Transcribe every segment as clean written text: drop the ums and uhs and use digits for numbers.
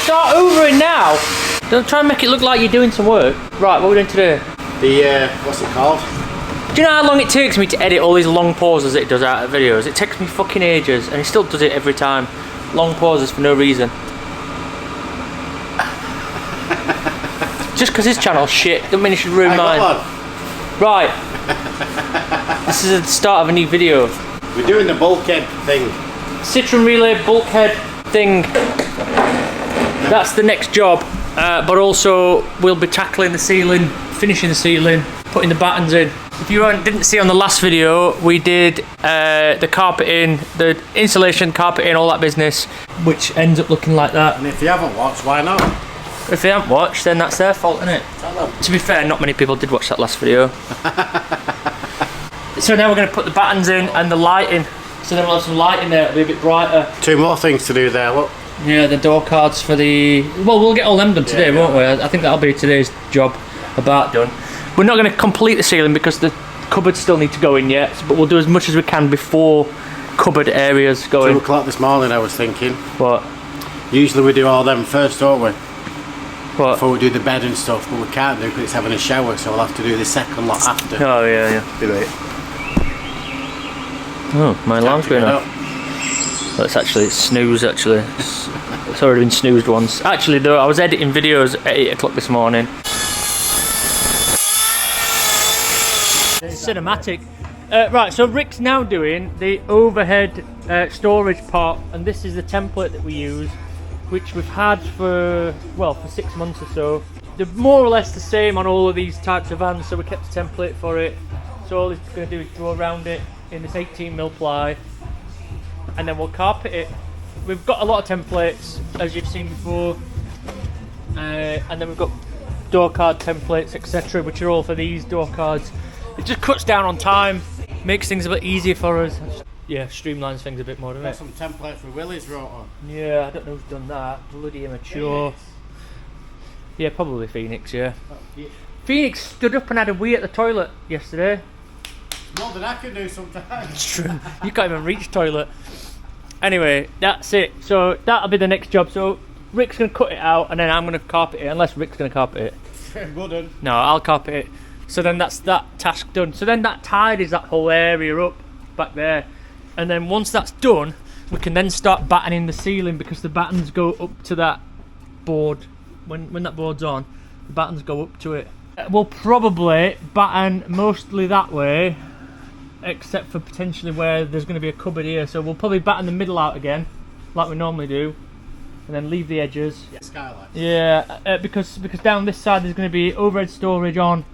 start overing now? Don't try and make it look like you're doing some work. Right, what are we doing today? The, what's it called? Do you know how long it takes me to edit all these long pauses it does out of videos? It takes me fucking ages, and it still does it every time. Long pauses for no reason. Just because his channel's shit, don't mean you should ruin mine. Right. This is the start of a new video. We're doing the bulkhead thing. Citron relay bulkhead thing. That's the next job. But also we'll be tackling the ceiling, finishing the ceiling, putting the battens in. If you didn't see on the last video, we did the carpeting, the insulation, carpeting, all that business, which ends up looking like that. And if you haven't watched, why not? If they haven't watched, then that's their fault, isn't it? To be fair, not many people did watch that last video. So now we're going to put the battens in and the lighting. So then we'll have some lighting there, it'll be a bit brighter. 2 more things to do there, look. Yeah, the door cards for the... Well, we'll get all them done today, won't we? I think that'll be today's job about done. We're not going to complete the ceiling because the cupboards still need to go in yet, but we'll do as much as we can before cupboard areas go in. 2 o'clock this morning I was thinking. What? Usually we do all them first, don't we? What? Before we do the bed and stuff, but we can't do because it's having a shower, so we'll have to do the second lot after. Oh, yeah. Do it. Oh, my alarm's going off. Well, it's actually snooze, actually. It's already been snoozed once. Actually, though, I was editing videos at 8 o'clock this morning. Cinematic. Right, so Rick's now doing the overhead storage part, and this is the template that we use, which we've had for, well, for 6 months or so. They're more or less the same on all of these types of vans, so we kept a template for it. So all it's going to do is draw around it in this 18mm ply, and then we'll carpet it. We've got a lot of templates, as you've seen before, and then we've got door card templates, etc., which are all for these door cards. It just cuts down on time, makes things a bit easier for us. Yeah, streamlines things a bit more, doesn't it? Got some templates for Willie's wrote on. Yeah, I don't know who's done that. Bloody immature. Phoenix. Yeah, probably Phoenix, yeah. Phoenix stood up and had a wee at the toilet yesterday. More than I can do sometimes. True. You can't even reach toilet. Anyway, that's it. So that'll be the next job. So Rick's going to cut it out and then I'm going to carpet it, unless Rick's going to carpet it. Wouldn't. No, I'll carpet it. So then that's that task done. So then that tidies that whole area up back there. And then once that's done, we can then start battening the ceiling because the battens go up to that board. When that board's on, the battens go up to it. We'll probably batten mostly that way, except for potentially where there's going to be a cupboard here. So we'll probably batten the middle out again, like we normally do, and then leave the edges. Yeah, skylights. Yeah, because down this side there's going to be overhead storage on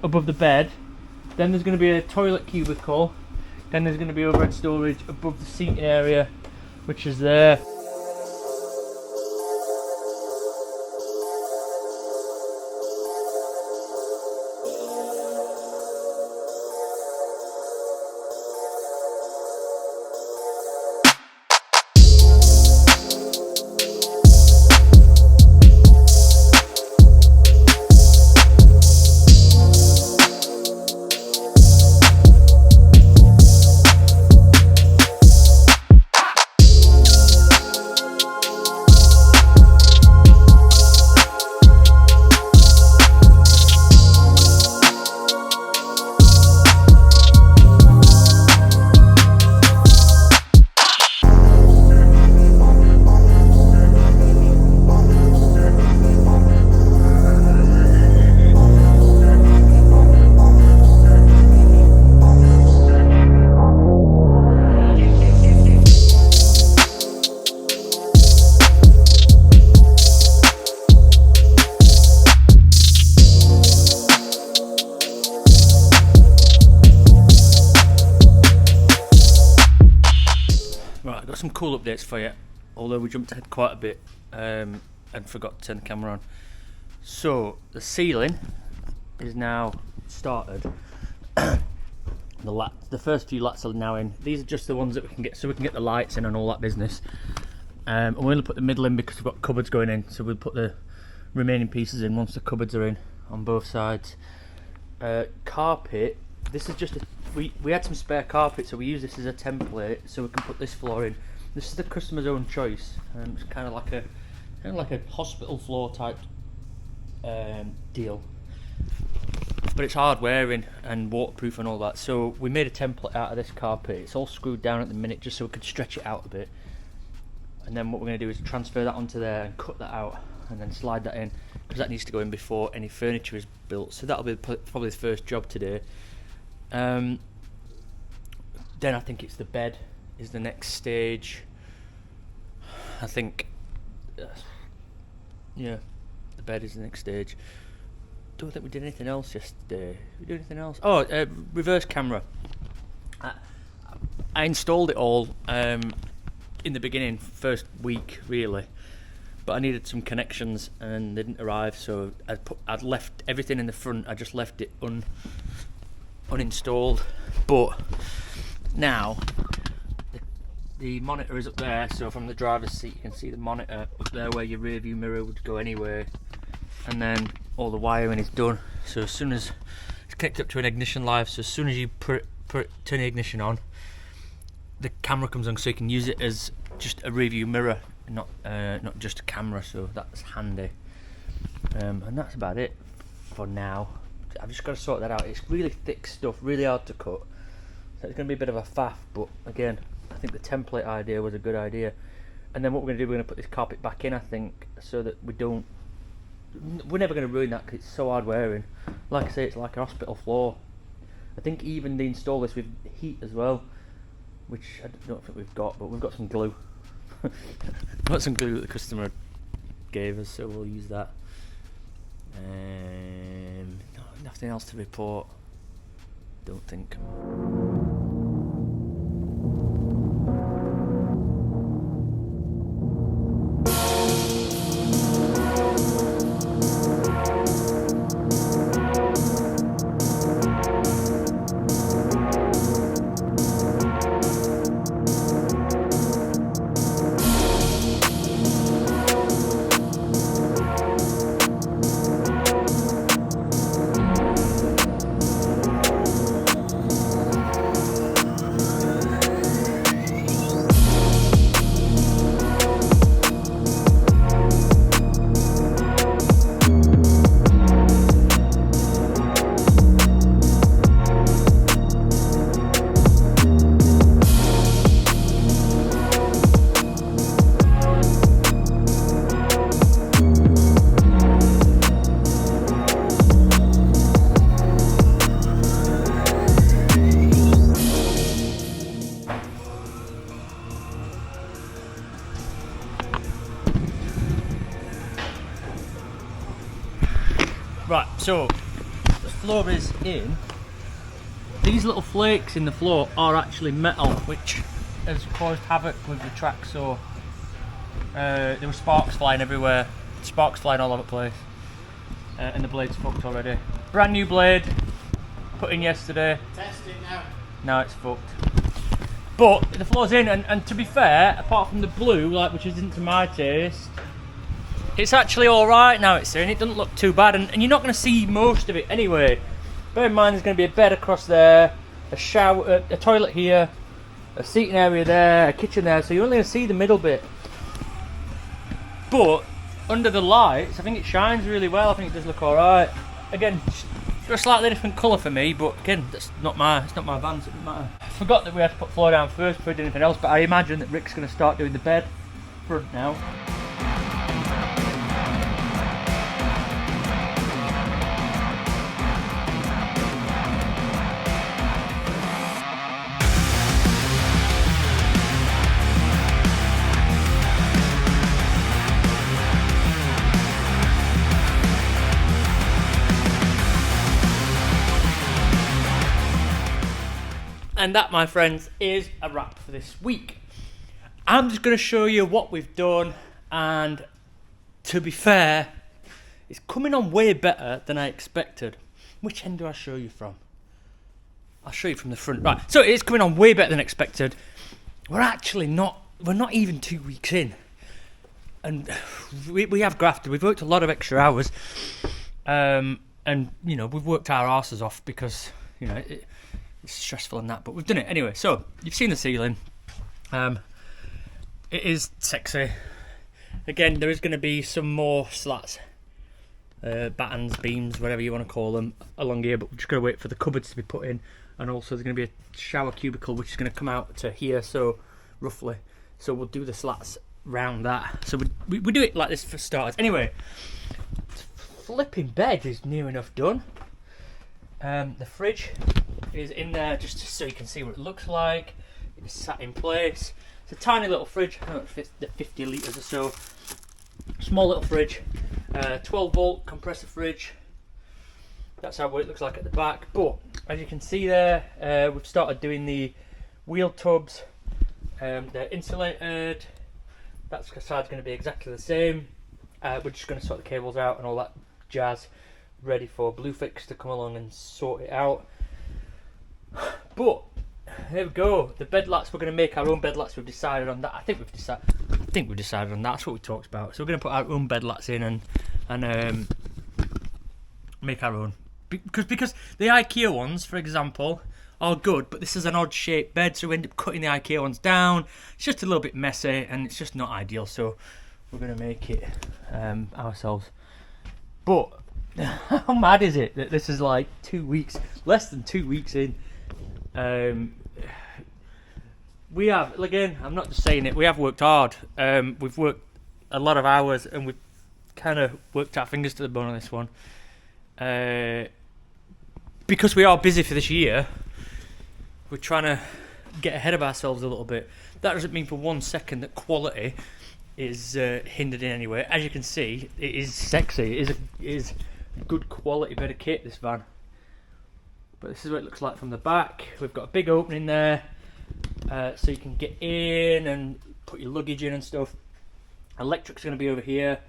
above the bed. Then there's going to be a toilet cubicle. Then there's going to be overhead storage above the seating area, which is there. Some cool updates for you, although we jumped ahead quite a bit and forgot to turn the camera on. So the ceiling is now started. The first few lats are now in. These are just the ones that we can get, so we can get the lights in and all that business. And we're going to put the middle in because we've got cupboards going in, so we'll put the remaining pieces in once the cupboards are in on both sides. Carpet, this is just we had some spare carpet, so we use this as a template so we can put this floor in. This is the customer's own choice. It's kind of like a kind of like a hospital floor type deal, but it's hard wearing and waterproof and all that. So we made a template out of this carpet. It's all screwed down at the minute just so we could stretch it out a bit, and then what we're going to do is transfer that onto there and cut that out and then slide that in, because that needs to go in before any furniture is built. So that'll be probably the first job today. Then I think it's the bed is the next stage. I think yeah, the bed is the next stage. Don't think we did anything else yesterday. Did we do anything else? Oh, reverse camera. I installed it all in the beginning, first week really, but I needed some connections and they didn't arrive, so I'd left everything in the front. I just left it uninstalled. But now the monitor is up there, so from the driver's seat you can see the monitor up there where your rear view mirror would go anyway, and then all the wiring is done. So as soon as it's connected up to an ignition live, so as soon as you turn the ignition on, the camera comes on, so you can use it as just a rear view mirror, not just a camera. So that's handy, and that's about it for now. I've just got to sort that out. It's really thick stuff, really hard to cut, so it's going to be a bit of a faff, but again, I think the template idea was a good idea. And then what we're going to do, we're going to put this carpet back in, I think, so that we're never going to ruin that, because it's so hard wearing. Like I say, it's like a hospital floor. I think even they install this with heat as well, which I don't think we've got, but we've got some glue. We've got some glue that the customer gave us, so we'll use that. Nothing else to report, don't think. Right, so the floor is in. These little flakes in the floor are actually metal, which has caused havoc with the track. So there were sparks flying everywhere, sparks flying all over the place, and the blade's fucked already. Brand new blade, put in yesterday. Test it now. Now it's fucked. But the floor's in, and to be fair, apart from the blue, which isn't to my taste, it's actually alright now it's in. It doesn't look too bad, and you're not going to see most of it anyway. Bear in mind there's going to be a bed across there, a shower, a toilet here, a seating area there, a kitchen there, so you're only going to see the middle bit. But under the lights, I think it shines really well. I think it does look alright. Again, it's a slightly different colour for me, but again, it's not my van, so it doesn't matter. I forgot that we had to put floor down first before we did anything else, but I imagine that Rick's going to start doing the bed front now. And that, my friends, is a wrap for this week. I'm just going to show you what we've done, and to be fair, it's coming on way better than I expected. Which end do I show you from? I'll show you from the front. Right, so it's coming on way better than expected. We're not even 2 weeks in. And we have grafted, we've worked a lot of extra hours. And, we've worked our arses off because, it's stressful and that, but we've done it anyway. So you've seen the ceiling. It is sexy. Again, there is going to be some more slats, battens, beams, whatever you want to call them, along here, but we're just going to wait for the cupboards to be put in, and also there's going to be a shower cubicle which is going to come out to here, so roughly. So we'll do the slats round that. So we do it like this for starters. Anyway, flipping bed is near enough done. The fridge is in there just so you can see what it looks like. It's sat in place. It's a tiny little fridge, I don't know, it fits the 50 litres or so. Small little fridge, 12 volt compressor fridge. That's how it looks like at the back. But as you can see there, we've started doing the wheel tubs. They're insulated. That side's going to be exactly the same. We're just going to sort the cables out and all that jazz, ready for Bluefix to come along and sort it out. But there we go. The bed lats, we're going to make our own bed lats. We've decided on that. I think we've decided on that. That's what we talked about. So we're going to put our own bed lats in and make our own. Because the IKEA ones, for example, are good, but this is an odd shaped bed, so we end up cutting the IKEA ones down. It's just a little bit messy and it's just not ideal, so we're going to make it ourselves. But how mad is it that this is like 2 weeks, less than 2 weeks in? We have, again, I'm not just saying it, we have worked hard. We've worked a lot of hours and we've kind of worked our fingers to the bone on this one. Because we are busy for this year, we're trying to get ahead of ourselves a little bit. That doesn't mean for 1 second that quality is hindered in any way. As you can see, it is sexy. It is a good quality bit of kit, this van. But this is what it looks like from the back. We've got a big opening there, so you can get in and put your luggage in and stuff. Electric's going to be over here.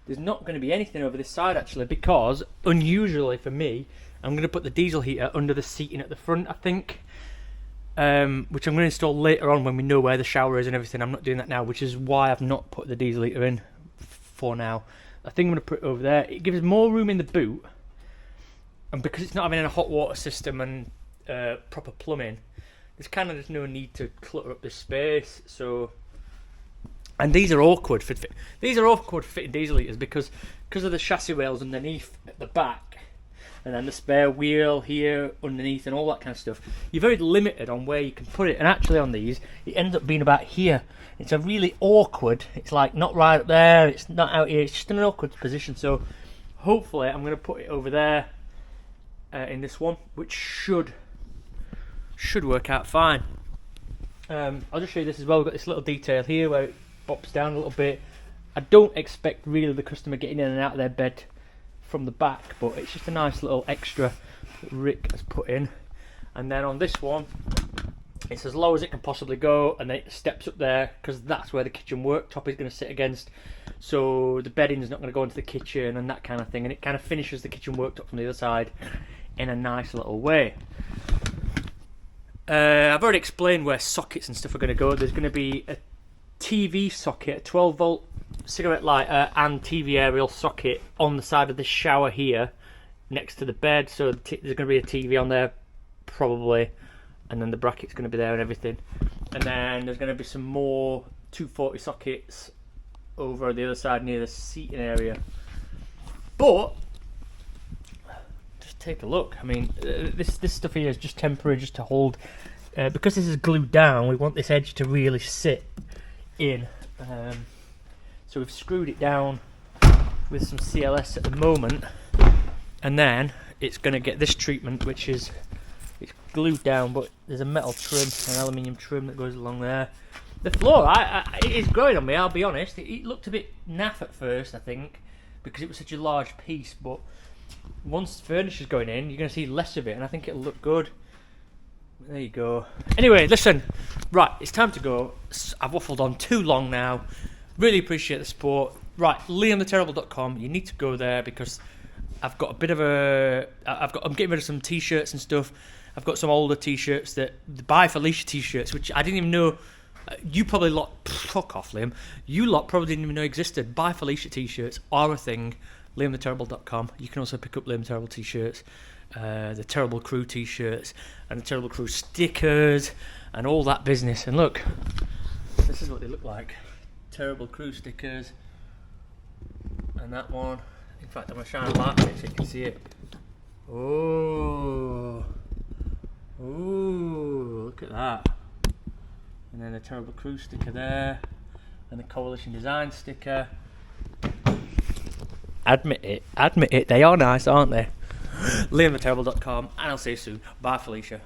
There's not going to be anything over this side actually, because unusually for me, I'm going to put the diesel heater under the seating at the front, I think, which I'm going to install later on when we know where the shower is and everything. I'm not doing that now, which is why I've not put the diesel heater in for now. I think I'm going to put it over there. It gives more room in the boot, and because it's not having a hot water system and proper plumbing, there's no need to clutter up this space. So, and these are awkward for fitting diesel heaters because of the chassis rails underneath at the back, and then the spare wheel here underneath and all that kind of stuff. You're very limited on where you can put it, and actually on these it ends up being about here. It's a really awkward, it's like not right up there, it's not out here, it's just in an awkward position. So hopefully I'm going to put it over there in this one, which should work out fine. I'll just show you this as well. We've got this little detail here where it bops down a little bit. I don't expect really the customer getting in and out of their bed from the back, but it's just a nice little extra that Rick has put in. And then on this one, it's as low as it can possibly go, and then it steps up there because that's where the kitchen worktop is going to sit against, so the bedding is not going to go into the kitchen and that kind of thing, and it kind of finishes the kitchen worktop from the other side in a nice little way. I've already explained where sockets and stuff are going to go. There's going to be a TV socket, a 12 volt cigarette lighter and TV aerial socket on the side of the shower here next to the bed, so there's going to be a TV on there probably, and then the bracket's going to be there and everything. And then there's going to be some more 240 sockets over the other side near the seating area. But just take a look. I mean, this stuff here is just temporary, just to hold, because this is glued down. We want this edge to really sit in. So we've screwed it down with some CLS at the moment, and then it's going to get this treatment, which is, it's glued down, but there's a metal trim, an aluminium trim that goes along there. The floor, it is growing on me, I'll be honest. It looked a bit naff at first, I think, because it was such a large piece, but once furniture's going in, you're going to see less of it, and I think it'll look good. There you go. Anyway, listen, right, it's time to go. I've waffled on too long now. Really appreciate the support. Right, liamtheterrible.com. You need to go there because I've got a bit of a. I'm getting rid of some t-shirts and stuff. I've got some older t-shirts, the Buy Felicia t-shirts, which I didn't even know. You probably fuck off, Liam. You lot probably didn't even know existed. Buy Felicia t-shirts are a thing. liamtheterrible.com. You can also pick up Liam the Terrible t-shirts, the Terrible Crew t-shirts, and the Terrible Crew stickers, and all that business. And look, this is what they look like. Terrible Crew stickers And that one, in fact, I'm going to shine a light on it so you can see it. Oh, ooh, look at that. And then a Terrible Crew sticker there, and the Coalition Design sticker. Admit it, they are nice, aren't they? LiamTheTerrible.com, and I'll see you soon. Bye, Felicia.